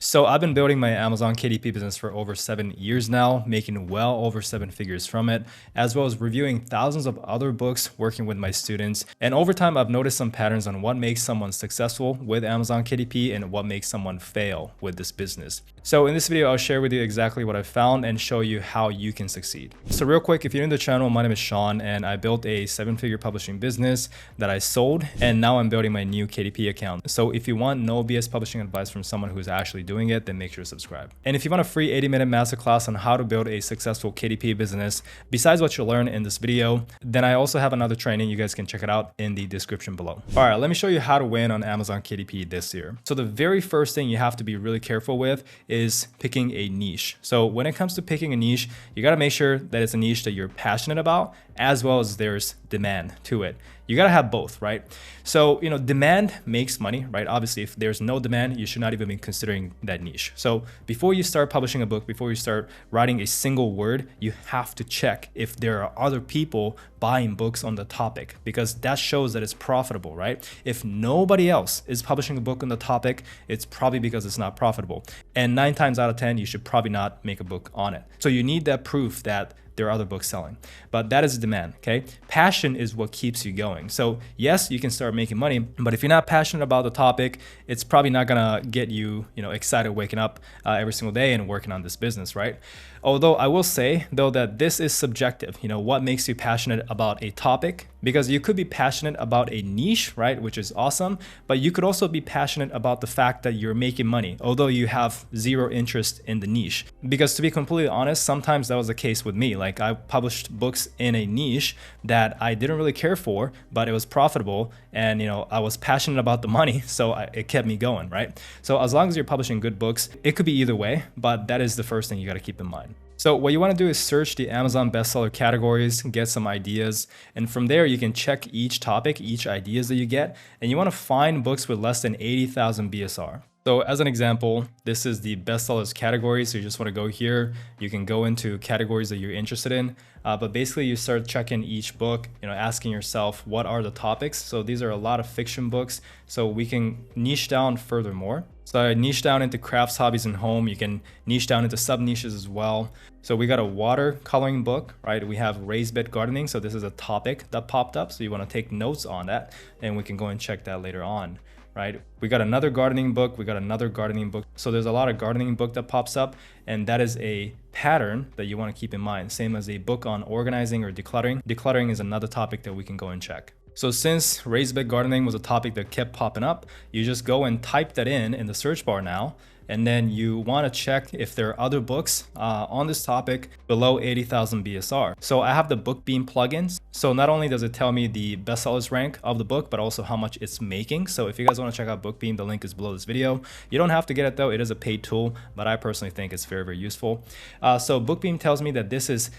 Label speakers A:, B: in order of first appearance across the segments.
A: So I've been building my Amazon KDP business for over 7 years now, making well over 7 figures from it, as well as reviewing thousands of other books, working with my students. And over time, I've noticed some patterns on what makes someone successful with Amazon KDP and what makes someone fail with this business. So in this video, I'll share with you exactly what I found and show you how you can succeed. So real quick, if you're in the channel, my name is Sean and I built a 7-figure publishing business that I sold, and now I'm building my new KDP account. So if you want no BS publishing advice from someone who's actually doing it, then make sure to subscribe. And if you want a free 80-minute masterclass on how to build a successful KDP business, besides what you'll learn in this video, then I also have another training. You guys can check it out in the description below. All right, let me show you how to win on Amazon KDP this year. So the very first thing you have to be really careful with is picking a niche. So when it comes to picking a niche, you got to make sure that it's a niche that you're passionate about, as well as there's demand to it. You got to have both, right? So, demand makes money, right? Obviously, if there's no demand, you should not even be considering that niche. So before you start publishing a book, before you start writing a single word, you have to check if there are other people buying books on the topic, because that shows that it's profitable, right? If nobody else is publishing a book on the topic, it's probably because it's not profitable. And 9 times out of 10, you should probably not make a book on it. So you need that proof that there are other books selling, but that is demand, okay? Passion is what keeps you going. So yes, you can start making money, but if you're not passionate about the topic, it's probably not gonna get you, excited waking up every single day and working on this business, right? Although I will say though that this is subjective, what makes you passionate about a topic, because you could be passionate about a niche, right? Which is awesome, but you could also be passionate about the fact that you're making money, although you have zero interest in the niche. Because to be completely honest, sometimes that was the case with me. Like I published books in a niche that I didn't really care for, but it was profitable and I was passionate about the money, so it kept me going, right? So as long as you're publishing good books, it could be either way, but that is the first thing you got to keep in mind. So what you want to do is search the Amazon bestseller categories, get some ideas, and from there you can check each topic, each ideas that you get, and you want to find books with less than 80,000 BSR. So as an example, this is the bestsellers category. So you just want to go here. You can go into categories that you're interested in, but basically you start checking each book, asking yourself, what are the topics? So these are a lot of fiction books. So we can niche down furthermore. So I niche down into crafts, hobbies, and home. You can niche down into sub niches as well. So we got a watercoloring book, right? We have raised bed gardening. So this is a topic that popped up. So you want to take notes on that, and we can go and check that later on. Right? We got another gardening book. We got another gardening book. So there's a lot of gardening book that pops up, and that is a pattern that you want to keep in mind. Same as a book on organizing or decluttering. Decluttering is another topic that we can go and check. So since raised bed gardening was a topic that kept popping up, you just go and type that in the search bar now. And then you want to check if there are other books on this topic below 80,000 BSR. So I have the BookBeam plugins. So not only does it tell me the bestsellers rank of the book, but also how much it's making. So if you guys want to check out BookBeam, the link is below this video. You don't have to get it though. It is a paid tool, but I personally think it's very, very useful. So BookBeam tells me that this is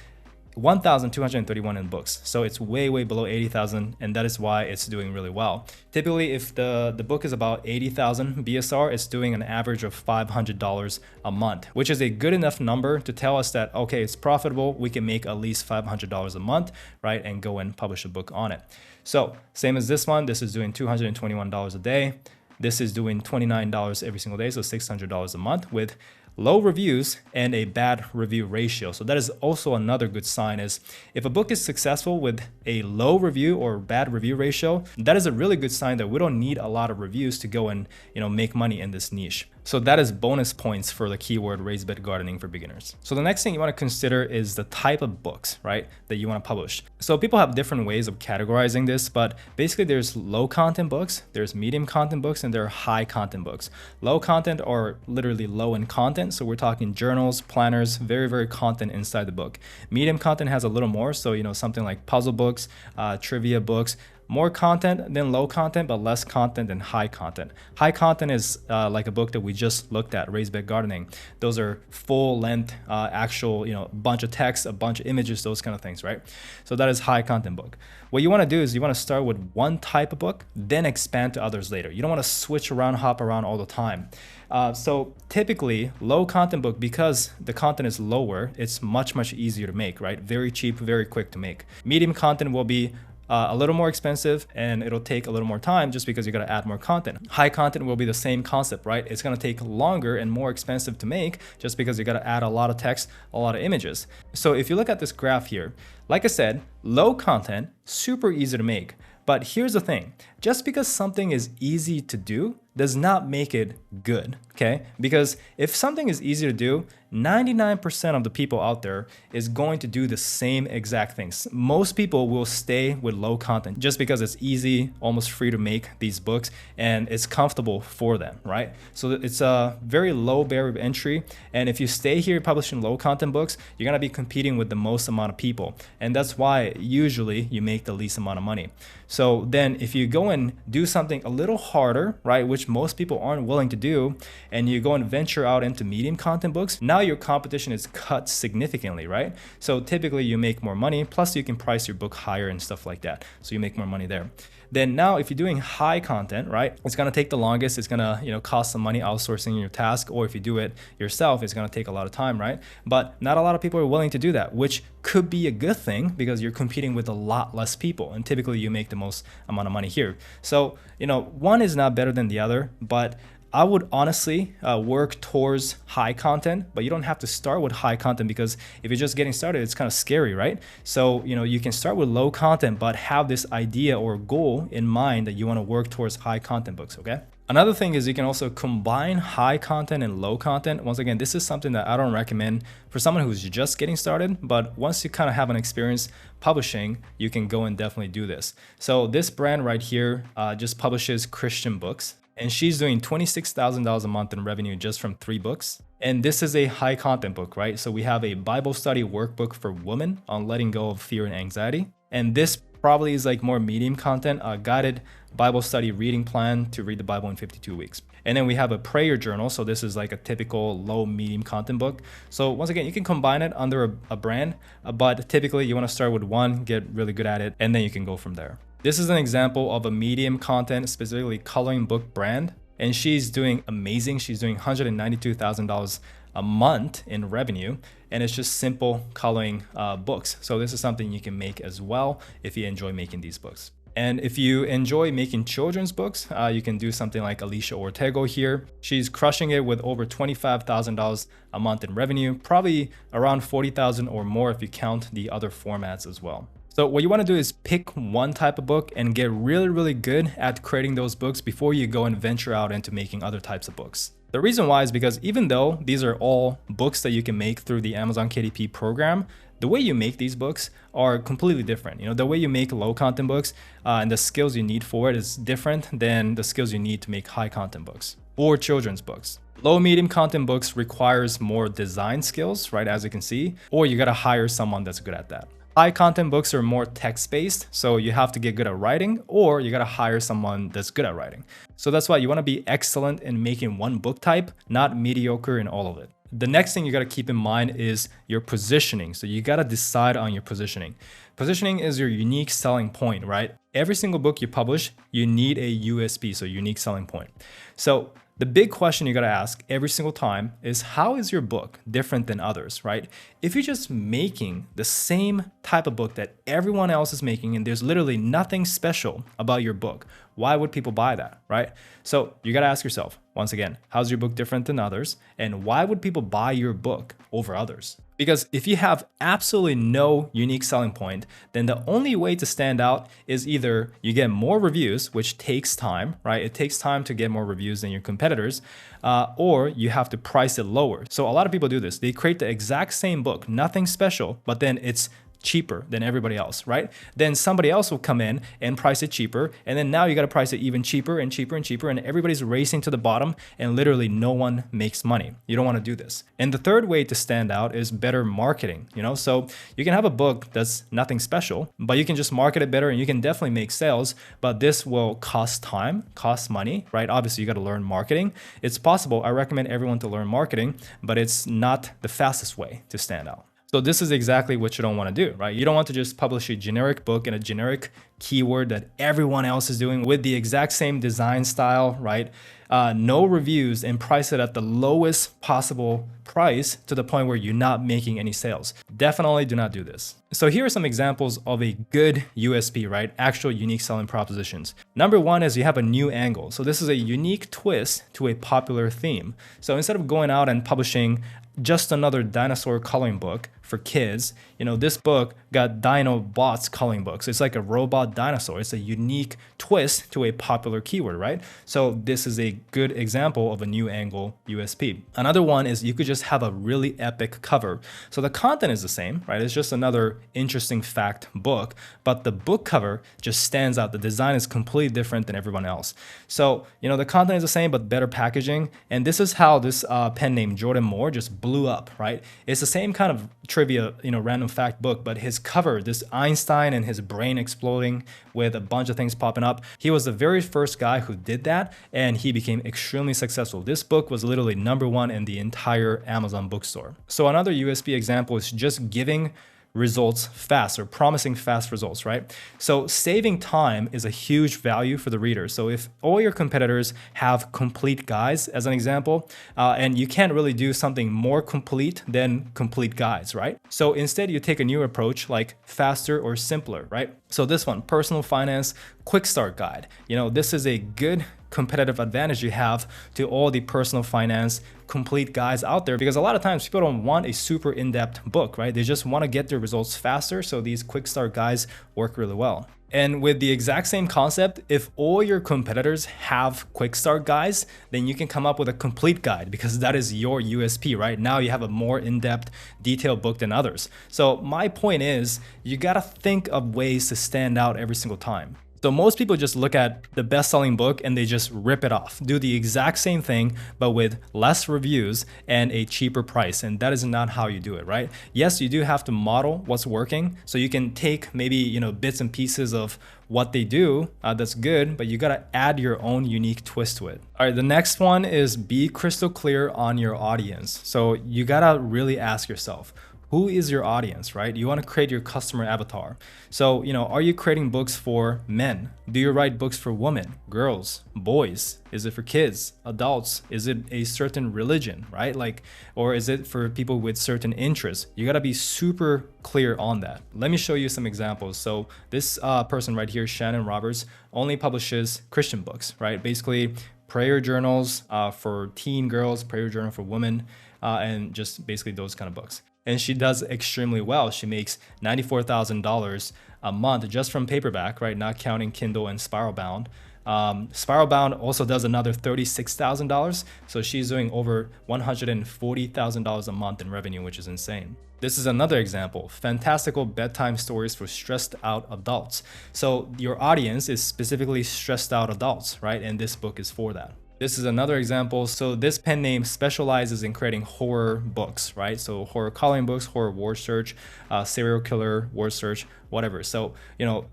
A: 1,231 in books. So it's way, way below 80,000, and that is why it's doing really well. Typically, if the book is about 80,000 BSR, it's doing an average of $500 a month, which is a good enough number to tell us that, okay, it's profitable. We can make at least $500 a month, right? And go and publish a book on it. So same as this one, this is doing $221 a day. This is doing $29 every single day, so $600 a month with low reviews and a bad review ratio. So that is also another good sign, is if a book is successful with a low review or bad review ratio, that is a really good sign that we don't need a lot of reviews to go and make money in this niche. So that is bonus points for the keyword raised bed gardening for beginners. So the next thing you want to consider is the type of books, right, that you want to publish. So people have different ways of categorizing this, but basically there's low content books, there's medium content books, and there are high content books. Low content are literally low in content. So we're talking journals, planners, very, very content inside the book. Medium content has a little more. So, something like puzzle books, trivia books, more content than low content, but less content than high content. High content is like a book that we just looked at, Raised Bed Gardening. Those are full length, actual, bunch of text, a bunch of images, those kind of things, right? So that is high content book. What you want to do is you want to start with one type of book, then expand to others later. You don't want to switch around, hop around all the time. So typically low content book, because the content is lower, it's much, much easier to make, right? Very cheap, very quick to make. Medium content will be a little more expensive, and it'll take a little more time just because you got to add more content. High content will be the same concept, right? It's going to take longer and more expensive to make just because you got to add a lot of text, a lot of images. So if you look at this graph here, like I said, low content, super easy to make. But here's the thing, just because something is easy to do does not make it good, okay? Because if something is easy to do, 99% of the people out there is going to do the same exact things. Most people will stay with low content just because it's easy, almost free to make these books, and it's comfortable for them, right? So it's a very low barrier of entry. And if you stay here publishing low content books, you're gonna be competing with the most amount of people. And that's why usually you make the least amount of money. So then if you go and do something a little harder, right, which most people aren't willing to do, and you go and venture out into medium content books, now your competition is cut significantly, right? So typically you make more money, plus you can price your book higher and stuff like that. So you make more money there. Then now if you're doing high content, right, it's gonna take the longest, it's gonna, cost some money outsourcing your task, or if you do it yourself, it's gonna take a lot of time, right? But not a lot of people are willing to do that, which could be a good thing because you're competing with a lot less people, and typically you make the most amount of money here. So, one is not better than the other, but I would honestly work towards high content, but you don't have to start with high content because if you're just getting started, it's kind of scary, right? So, you can start with low content, but have this idea or goal in mind that you want to work towards high content books, okay? Another thing is you can also combine high content and low content. Once again, this is something that I don't recommend for someone who's just getting started, but once you kind of have an experience publishing, you can go and definitely do this. So this brand right here just publishes Christian books, and she's doing $26,000 a month in revenue just from 3 books. And this is a high content book, right? So we have a Bible study workbook for women on letting go of fear and anxiety. And this probably is like more medium content, a guided Bible study reading plan to read the Bible in 52 weeks. And then we have a prayer journal. So this is like a typical low medium content book. So once again, you can combine it under a brand, but typically you want to start with one, get really good at it, and then you can go from there. This is an example of a medium content, specifically coloring book brand. And she's doing amazing. She's doing $192,000 a month in revenue. And it's just simple coloring books. So this is something you can make as well if you enjoy making these books. And if you enjoy making children's books, you can do something like Alicia Ortego here. She's crushing it with over $25,000 a month in revenue, probably around $40,000 or more if you count the other formats as well. So what you want to do is pick one type of book and get really, really good at creating those books before you go and venture out into making other types of books. The reason why is because even though these are all books that you can make through the Amazon KDP program, the way you make these books are completely different. The way you make low content books and the skills you need for it is different than the skills you need to make high content books or children's books. Low medium content books requires more design skills, right? As you can see, or you got to hire someone that's good at that. High content books are more text-based, so you have to get good at writing, or you gotta hire someone that's good at writing. So that's why you wanna be excellent in making one book type, not mediocre in all of it. The next thing you gotta keep in mind is your positioning. So you gotta decide on your positioning. Positioning is your unique selling point, right? Every single book you publish, you need a USP, so unique selling point. So the big question you gotta ask every single time is, how is your book different than others, right? If you're just making the same type of book that everyone else is making and there's literally nothing special about your book, why would people buy that, right? So you gotta ask yourself, once again, how's your book different than others? And why would people buy your book over others? Because if you have absolutely no unique selling point, then the only way to stand out is either you get more reviews, which takes time, right? It takes time to get more reviews than your competitors, or you have to price it lower. So a lot of people do this. They create the exact same book, nothing special, but then it's cheaper than everybody else, right? Then somebody else will come in and price it cheaper. And then now you got to price it even cheaper and cheaper and cheaper. And everybody's racing to the bottom and literally no one makes money. You don't want to do this. And the third way to stand out is better marketing, So you can have a book that's nothing special, but you can just market it better and you can definitely make sales, but this will cost time, cost money, right? Obviously you got to learn marketing. It's possible. I recommend everyone to learn marketing, but it's not the fastest way to stand out. So this is exactly what you don't want to do, right? You don't want to just publish a generic book in a generic keyword that everyone else is doing with the exact same design style, right? no reviews, and price it at the lowest possible price to the point where you're not making any sales. Definitely do not do this. So here are some examples of a good USP, right? Actual unique selling propositions. Number one is you have a new angle. So this is a unique twist to a popular theme. So instead of going out and publishing just another dinosaur coloring book for kids, this book got Dinobots coloring books. It's like a robot dinosaur. It's a unique twist to a popular keyword, right? So this is a good example of a new angle USP. Another one is you could just have a really epic cover. So the content is the same, right? It's just another interesting fact book, but the book cover just stands out. The design is completely different than everyone else. So, the content is the same, but better packaging. And this is how this pen name Jordan Moore just blew up, right? It's the same kind of trivia, random fact book, but his cover, this Einstein and his brain exploding with a bunch of things popping up. He was the very first guy who did that, and he became extremely successful. This book was literally #1 in the entire Amazon bookstore. So another USB example is just giving results fast, or promising fast results, right? So saving time is a huge value for the reader. So if all your competitors have complete guides, as an example, and you can't really do something more complete than complete guides, right? So instead you take a new approach like faster or simpler, right? So this one, personal finance quick start guide. This is a good competitive advantage you have to all the personal finance complete guides out there, because a lot of times people don't want a super in-depth book, right? They just want to get their results faster. So these quick start guides work really well. And with the exact same concept, if all your competitors have quick start guides, then you can come up with a complete guide, because that is your USP, right? Now you have a more in-depth, detailed book than others. So my point is, you gotta think of ways to stand out every single time. So most people just look at the best-selling book and they just rip it off, do the exact same thing, but with less reviews and a cheaper price. And that is not how you do it, right? Yes, you do have to model what's working. So you can take maybe, bits and pieces of what they do, that's good, but you gotta add your own unique twist to it. All right, the next one is be crystal clear on your audience. So you gotta really ask yourself, who is your audience, right? You want to create your customer avatar. So, are you creating books for men? Do you write books for women, girls, boys? Is it for kids, adults? Is it a certain religion, right? Or is it for people with certain interests? You got to be super clear on that. Let me show you some examples. So this person right here, Shannon Roberts, only publishes Christian books, right? Basically prayer journals for teen girls, prayer journal for women, and just basically those kind of books. And she does extremely well. She makes $94,000 a month just from paperback, right? Not counting Kindle and Spiralbound. Spiralbound also does another $36,000. So she's doing over $140,000 a month in revenue, which is insane. This is another example, fantastical bedtime stories for stressed out adults. So your audience is specifically stressed out adults, right? And this book is for that. This is another example. So this pen name specializes in creating horror books, right? So horror coloring books, horror word search, serial killer word search, whatever. So,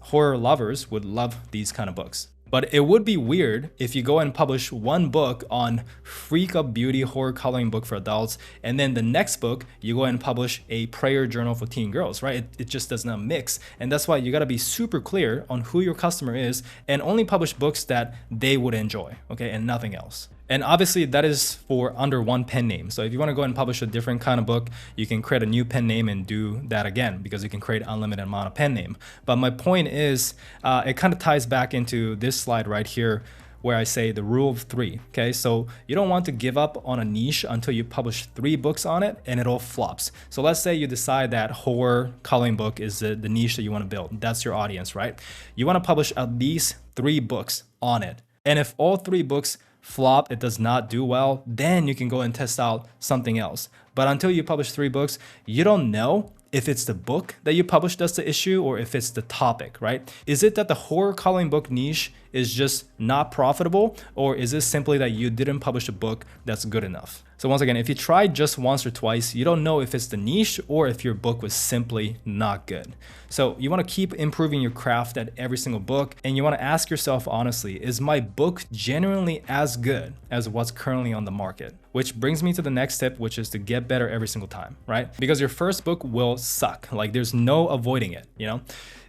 A: horror lovers would love these kind of books. But it would be weird if you go and publish one book on freak of beauty horror coloring book for adults, and then the next book you go and publish a prayer journal for teen girls, right? It just does not mix. And that's why you got to be super clear on who your customer is and only publish books that they would enjoy, okay? And nothing else. And obviously that is for under one pen name. So if you want to go and publish a different kind of book, you can create a new pen name and do that again, because you can create unlimited amount of pen name. But my point is, it kind of ties back into this slide right here, where I say the rule of 3, okay? So you don't want to give up on a niche until you publish 3 books on it and it all flops. So let's say you decide that horror coloring book is the niche that you want to build. That's your audience, right? You want to publish at least 3 books on it. And if all 3 books flop, it does not do well, then you can go and test out something else. But until you publish 3 books, you don't know if it's the book that you publish that's the issue or if it's the topic, right? Is it that the horror coloring book niche is just not profitable, or is it simply that you didn't publish a book that's good enough? So once again, if you tried just once or twice, you don't know if it's the niche or if your book was simply not good. So you want to keep improving your craft at every single book, and you want to ask yourself honestly, is my book genuinely as good as what's currently on the market? Which brings me to the next tip, which is to get better every single time, right? Because your first book will suck. Like there's no avoiding it,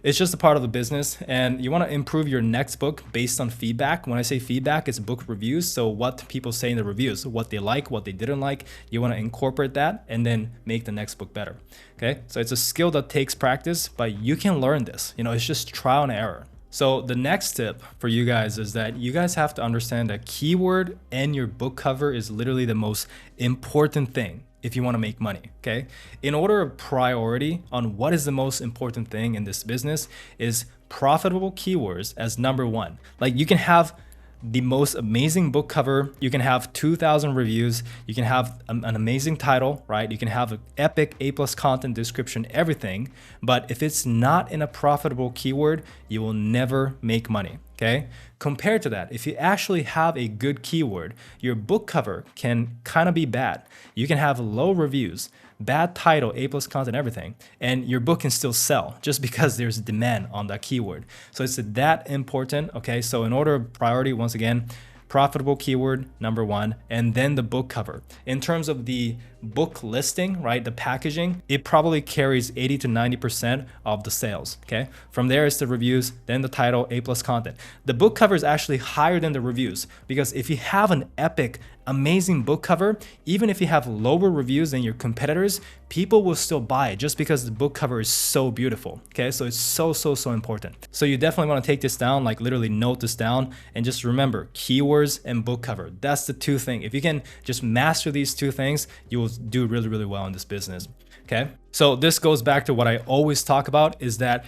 A: It's just a part of the business, and you want to improve your next book based on feedback. When I say feedback, it's book reviews. So what people say in the reviews, what they like, what they didn't like, you want to incorporate that and then make the next book better. Okay, so it's a skill that takes practice, but you can learn this. It's just trial and error. So the next tip for you guys is that you guys have to understand that keyword and your book cover is literally the most important thing if you want to make money, okay? In order of priority on what is the most important thing in this business is profitable keywords as number one. Like, you can have the most amazing book cover, you can have 2,000 reviews, you can have an amazing title, right? You can have an epic A+ content description, everything. But if it's not in a profitable keyword, you will never make money, okay? Compared to that, if you actually have a good keyword, your book cover can kind of be bad. You can have low reviews, bad title, A+ content, everything, and your book can still sell just because there's demand on that keyword. So it's that important, okay? So in order of priority, once again, profitable keyword, number one, and then the book cover. In terms of the book listing, right, the packaging, it probably carries 80 to 90% of the sales, okay? From there, it's the reviews, then the title, A+ content. The book cover is actually higher than the reviews, because if you have an epic, amazing book cover, even if you have lower reviews than your competitors, people will still buy it just because the book cover is so beautiful, okay? So it's so important. So you definitely want to take this down, like literally note this down, and just remember keywords and book cover. That's the two things. If you can just master these two things, you will do really well in this business, okay? So this goes back to what I always talk about, is that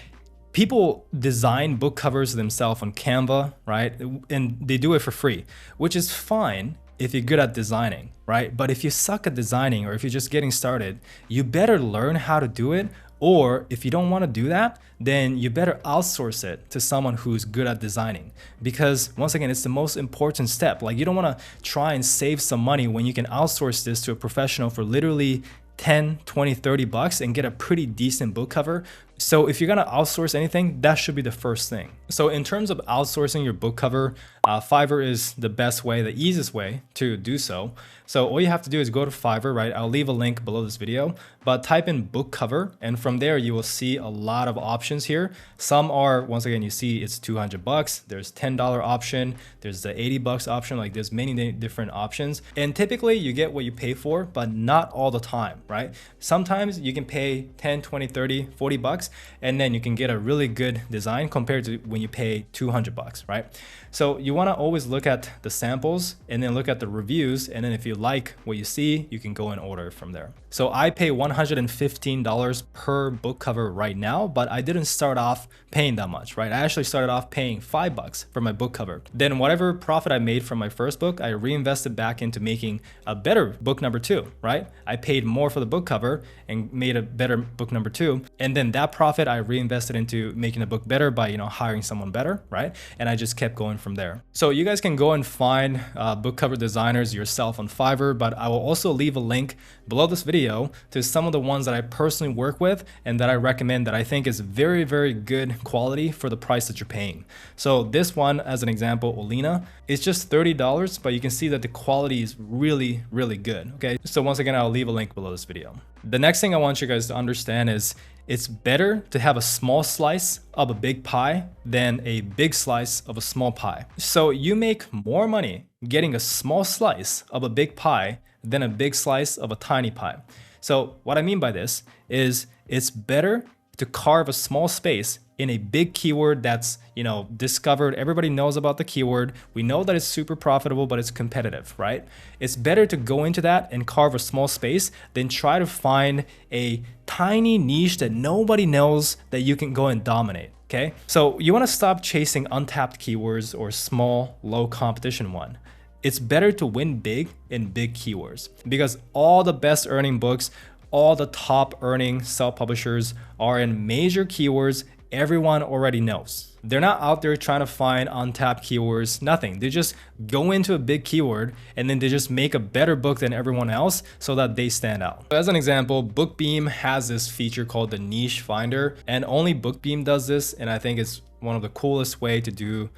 A: people design book covers themselves on Canva, right? And they do it for free, which is fine if you're good at designing, right? But if you suck at designing, or if you're just getting started, you better learn how to do it. Or if you don't want to do that, then you better outsource it to someone who's good at designing. Because once again, it's the most important step. Like, you don't want to try and save some money when you can outsource this to a professional for literally 10, 20, 30 bucks and get a pretty decent book cover. So if you're gonna outsource anything, that should be the first thing. So in terms of outsourcing your book cover, Fiverr is the best way, the easiest way to do so. So all you have to do is go to Fiverr, right? I'll leave a link below this video, but type in book cover, and from there you will see a lot of options here. Some are, once again, you see it's 200 bucks. There's $10 option. There's the 80 bucks option. Like, there's many different options. And typically you get what you pay for, but not all the time, right? Sometimes you can pay 10, 20, 30, 40 bucks, and then you can get a really good design compared to when you pay 200 bucks, right? So you want to always look at the samples and then look at the reviews, and then if you like what you see, you can go and order from there. So I pay $115 per book cover right now, but I didn't start off paying that much, right? I actually started off paying $5 for my book cover. Then whatever profit I made from my first book, I reinvested back into making a better book number 2, right? I paid more for the book cover and made a better book number 2, and then that profit I reinvested into making the book better by, hiring someone better, right? And I just kept going from there. So you guys can go and find book cover designers yourself on Fiverr, but I will also leave a link below this video to some of the ones that I personally work with and that I recommend, that I think is very good quality for the price that you're paying. So this one, as an example, Olina, is just $30, but you can see that the quality is really good, okay? So once again, I'll leave a link below this video. The next thing I want you guys to understand is it's better to have a small slice of a big pie than a big slice of a small pie. So you make more money getting a small slice of a big pie than a big slice of a tiny pie. So what I mean by this is it's better to carve a small space in a big keyword that's, discovered. Everybody knows about the keyword. We know that it's super profitable, but it's competitive, right? It's better to go into that and carve a small space than try to find a tiny niche that nobody knows that you can go and dominate. Okay, so you want to stop chasing untapped keywords or small, low competition one. It's better to win big in big keywords, because all the best earning books, all the top earning self-publishers are in major keywords everyone already knows. They're not out there trying to find untapped keywords, nothing. They just go into a big keyword and then they just make a better book than everyone else so that they stand out. As an example, BookBeam has this feature called the niche finder, and only BookBeam does this, and I think it's one of the coolest way to do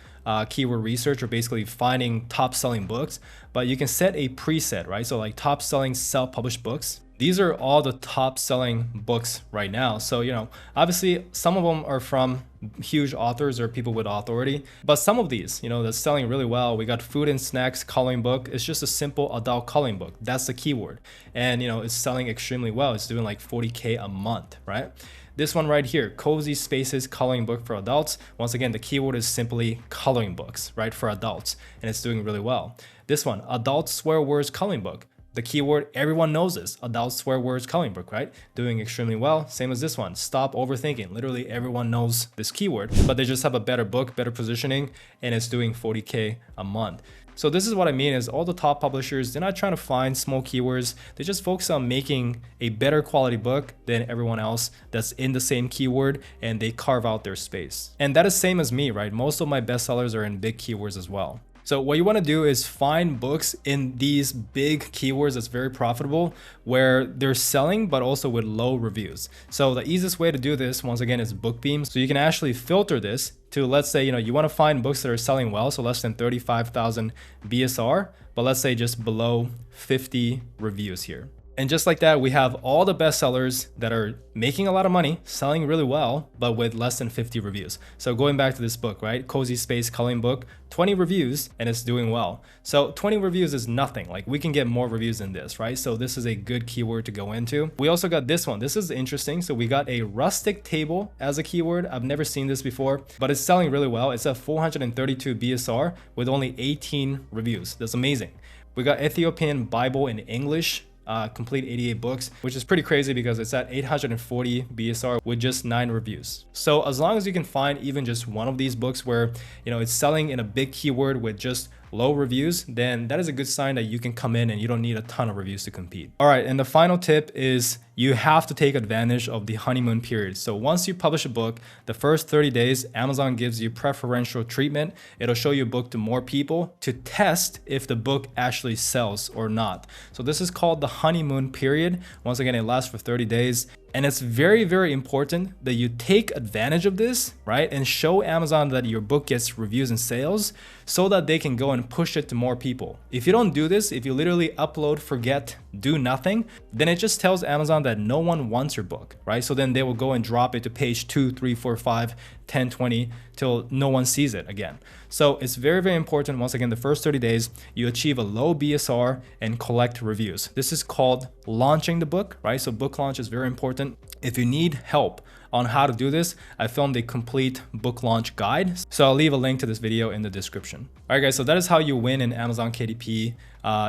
A: keyword research, or basically finding top selling books. But you can set a preset, right? So like top selling self-published books. These are all the top selling books right now. So, obviously some of them are from huge authors or people with authority, but some of these, that's selling really well. We got food and snacks coloring book. It's just a simple adult coloring book. That's the keyword. And, it's selling extremely well. It's doing like 40K a month, right? This one right here, Cozy Spaces coloring book for adults. Once again, the keyword is simply coloring books, right? For adults, and it's doing really well. This one, adult swear words coloring book. The keyword, everyone knows this, adult swear words coloring book, right? Doing extremely well. Same as this one, stop overthinking. Literally everyone knows this keyword, but they just have a better book, better positioning, and it's doing 40K a month. So this is what I mean is all the top publishers, they're not trying to find small keywords. They just focus on making a better quality book than everyone else that's in the same keyword, and they carve out their space. And that is same as me, right? Most of my bestsellers are in big keywords as well. So what you want to do is find books in these big keywords that's very profitable where they're selling but also with low reviews. So the easiest way to do this, once again, is BookBeam. So you can actually filter this to, let's say, you want to find books that are selling well, so less than 35,000 BSR, but let's say just below 50 reviews here. And just like that, we have all the bestsellers that are making a lot of money, selling really well, but with less than 50 reviews. So going back to this book, right? Cozy Space Coloring Book, 20 reviews, and it's doing well. So 20 reviews is nothing. Like, we can get more reviews than this, right? So this is a good keyword to go into. We also got this one. This is interesting. So we got a rustic table as a keyword. I've never seen this before, but it's selling really well. It's at 432 BSR with only 18 reviews. That's amazing. We got Ethiopian Bible in English. Complete 88 books, which is pretty crazy because it's at 840 BSR with just 9 reviews. So as long as you can find even just one of these books where, it's selling in a big keyword with just low reviews, then that is a good sign that you can come in and you don't need a ton of reviews to compete. All right, and the final tip is you have to take advantage of the honeymoon period. So once you publish a book, the first 30 days, Amazon gives you preferential treatment. It'll show your book to more people to test if the book actually sells or not. So this is called the honeymoon period. Once again, it lasts for 30 days. And it's very, very important that you take advantage of this, right? And show Amazon that your book gets reviews and sales so that they can go and push it to more people. If you don't do this, if you literally upload, forget, do nothing, then it just tells Amazon that no one wants your book, right? So then they will go and drop it to page 2, 3, 4, 5, 10, 20 till no one sees it again. So it's very, very important. Once again, the first 30 days, you achieve a low BSR and collect reviews. This is called launching the book, right? So book launch is very important. If you need help on how to do this, I filmed a complete book launch guide. So I'll leave a link to this video in the description. All right, guys, so that is how you win in Amazon KDP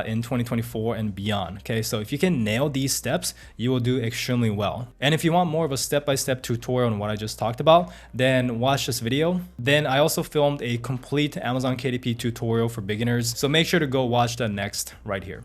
A: in 2024 and beyond. Okay, so if you can nail these steps, you will do extremely well. And if you want more of a step-by-step tutorial on what I just talked about, then watch this video. Then I also filmed a complete Amazon KDP tutorial for beginners. So make sure to go watch that next right here.